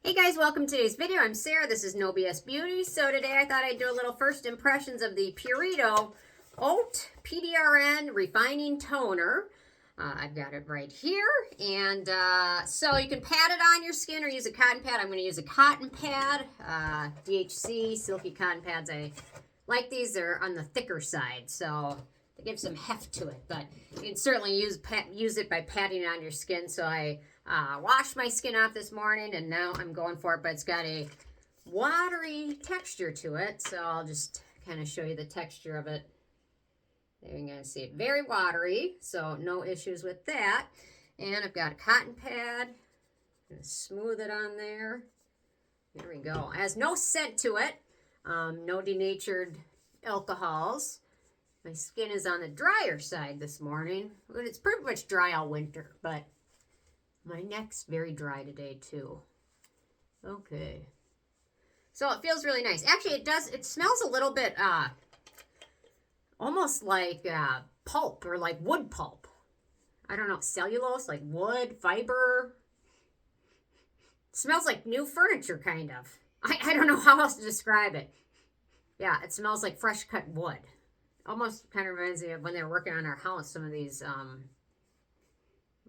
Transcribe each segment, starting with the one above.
Hey guys, welcome to today's video. I'm Sarah. This is No BS Beauty. So today I thought I'd do a little first impressions of the Purito Oat PDRN Refining Toner. I've got it right here. And so you can pat it on your skin or use a cotton pad. I'm going to use a cotton pad. DHC, silky cotton pads. I like these. They're on the thicker side, so they give some heft to it. But you can certainly use it by patting it on your skin. So I washed my skin off this morning, and now I'm going for it, but it's got a watery texture to it, so I'll just kind of show you the texture of it. There you can see it. Very watery, so no issues with that. And I've got a cotton pad. I'm going to smooth it on there. There we go. It has no scent to it. No denatured alcohols. My skin is on the drier side this morning. It's pretty much dry all winter, but my neck's very dry today too. Okay. So it feels really nice. Actually, it smells a little bit almost like pulp or like wood pulp. I don't know, cellulose, like wood, fiber. It smells like new furniture, kind of. I don't know how else to describe it. Yeah, it smells like fresh cut wood. Almost kind of reminds me of when they were working on our house, some of these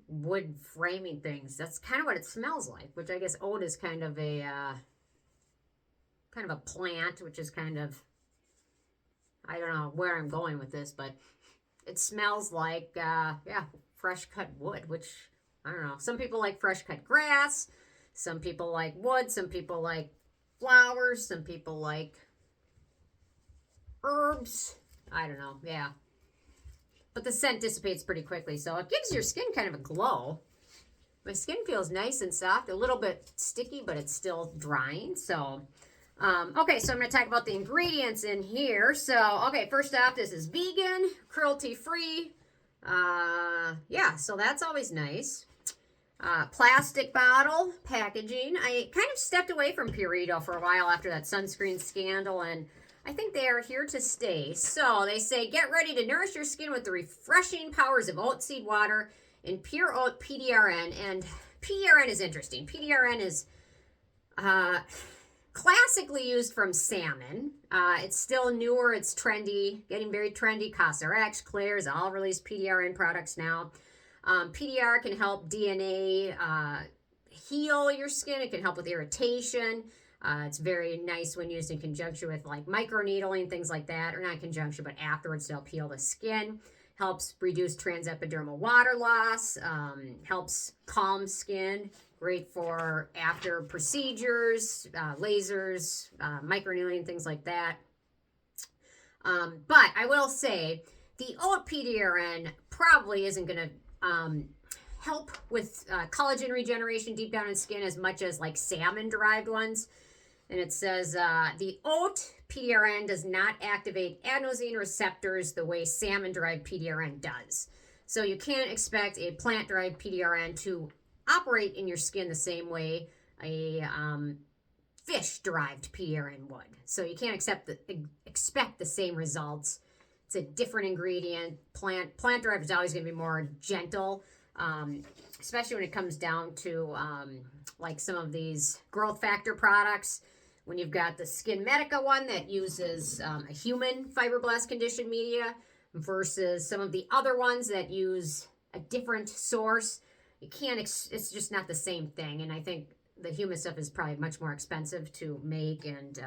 wood framing things. That's kind of what it smells like, which I guess oat is kind of a plant, which is kind of, I don't know where I'm going with this, but it smells like yeah, fresh cut wood, which I don't know. Some people like fresh cut grass, some people like wood, some people like flowers, some people like herbs. I don't know. Yeah. But the scent dissipates pretty quickly, so it gives your skin kind of a glow. My skin feels nice and soft, a little bit sticky, but it's still drying. So, okay, so I'm going to talk about the ingredients in here. So, okay, first off, this is vegan, cruelty-free. Yeah, so that's always nice. Plastic bottle packaging. I kind of stepped away from Purito for a while after that sunscreen scandal, and I think they are here to stay. So they say, get ready to nourish your skin with the refreshing powers of oat seed water and pure oat PDRN. And PDRN is interesting. PDRN is classically used from salmon. It's still newer. It's trendy, getting very trendy. CosRX, Claire's all release PDRN products now. PDR can help DNA heal your skin. It can help with irritation. It's very nice when used in conjunction with like microneedling, things like that, or not in conjunction, but afterwards to help heal the skin. Helps reduce transepidermal water loss, helps calm skin, great for after procedures, lasers, microneedling, things like that. But I will say the oat PDRN probably isn't going to help with collagen regeneration deep down in skin as much as like salmon derived ones. And it says the oat PDRN does not activate adenosine receptors the way salmon-derived PDRN does. So you can't expect a plant-derived PDRN to operate in your skin the same way a fish-derived PDRN would. So you can't expect the same results. It's a different ingredient. Plant-derived is always going to be more gentle, especially when it comes down to like some of these growth factor products. When you've got the Skin Medica one that uses a human fibroblast conditioned media versus some of the other ones that use a different source, you can't, it's just not the same thing. And I think the human stuff is probably much more expensive to make and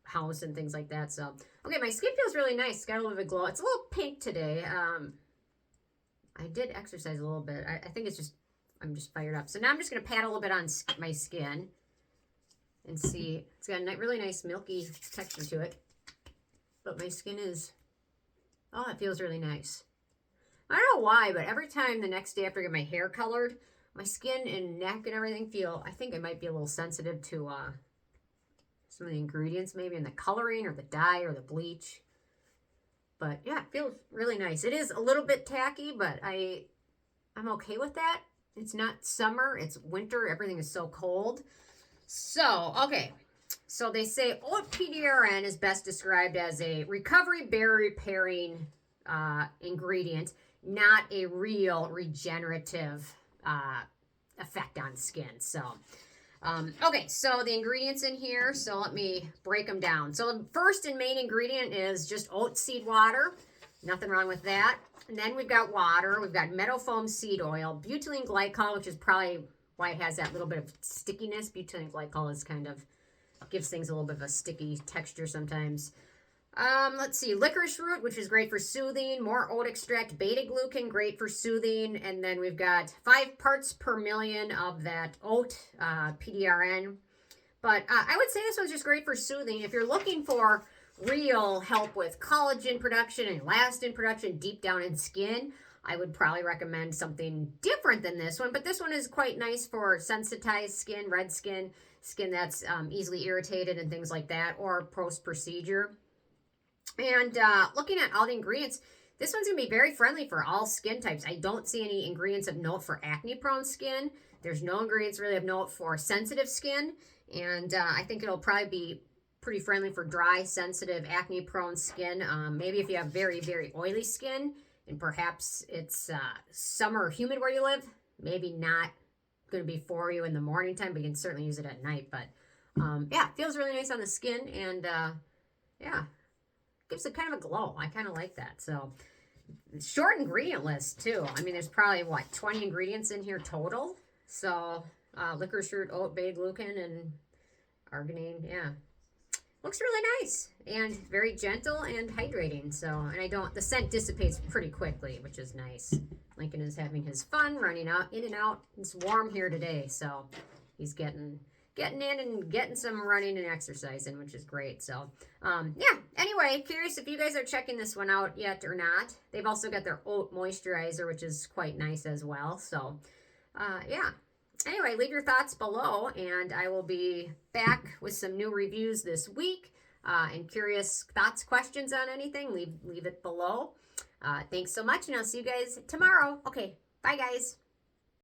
house and things like that. So, okay, my skin feels really nice. It's got a little bit of glow. It's a little pink today. I did exercise a little bit. I think it's just, I'm just fired up. So now I'm just going to pat a little bit on my skin and see. It's got a really nice milky texture to it. But my skin is, oh, it feels really nice. I don't know why, but every time the next day after I get my hair colored, my skin and neck and everything feel, I think I might be a little sensitive to some of the ingredients maybe in the coloring or the dye or the bleach. But yeah, it feels really nice. It is a little bit tacky, but I'm okay with that. It's not summer, it's winter, everything is so cold. So, okay. So they say oat PDRN is best described as a recovery barrier repairing ingredient, not a real regenerative effect on skin. So Okay, so the ingredients in here, so let me break them down. So the first and main ingredient is just oat seed water. Nothing wrong with that. And then we've got water, we've got meadow foam seed oil, butylene glycol, which is probably why it has that little bit of stickiness. Butylene glycol is kind of, gives things a little bit of a sticky texture sometimes. Let's see, licorice root, which is great for soothing, more oat extract, beta-glucan, great for soothing, and then we've got 5 parts per million of that oat PDRN. But I would say this one's just great for soothing. If you're looking for real help with collagen production and elastin production deep down in skin, I would probably recommend something different than this one. But this one is quite nice for sensitized skin, red skin, skin that's easily irritated and things like that, or post-procedure. And looking at all the ingredients, this one's going to be very friendly for all skin types. I don't see any ingredients of note for acne-prone skin. There's no ingredients really of note for sensitive skin. And I think it'll probably be pretty friendly for dry, sensitive, acne-prone skin. Maybe if you have very, very oily skin and perhaps it's summer or humid where you live, maybe not going to be for you in the morning time, but you can certainly use it at night. But yeah, it feels really nice on the skin, and yeah, gives it kind of a glow. I kind of like that. So short ingredient list too. I mean, there's probably what, 20 ingredients in here total. So licorice root, oat, beta-glucan, and arginine. Yeah, looks really nice and very gentle and hydrating. So, and the scent dissipates pretty quickly, which is nice. Lincoln is having his fun running out, in and out. It's warm here today, so he's getting in and getting some running and exercising, which is great. So, yeah. Anyway, curious if you guys are checking this one out yet or not. They've also got their oat moisturizer, which is quite nice as well. So, yeah. Anyway, leave your thoughts below, and I will be back with some new reviews this week. And curious thoughts, questions on anything, leave it below. Thanks so much, and I'll see you guys tomorrow. Okay, bye guys.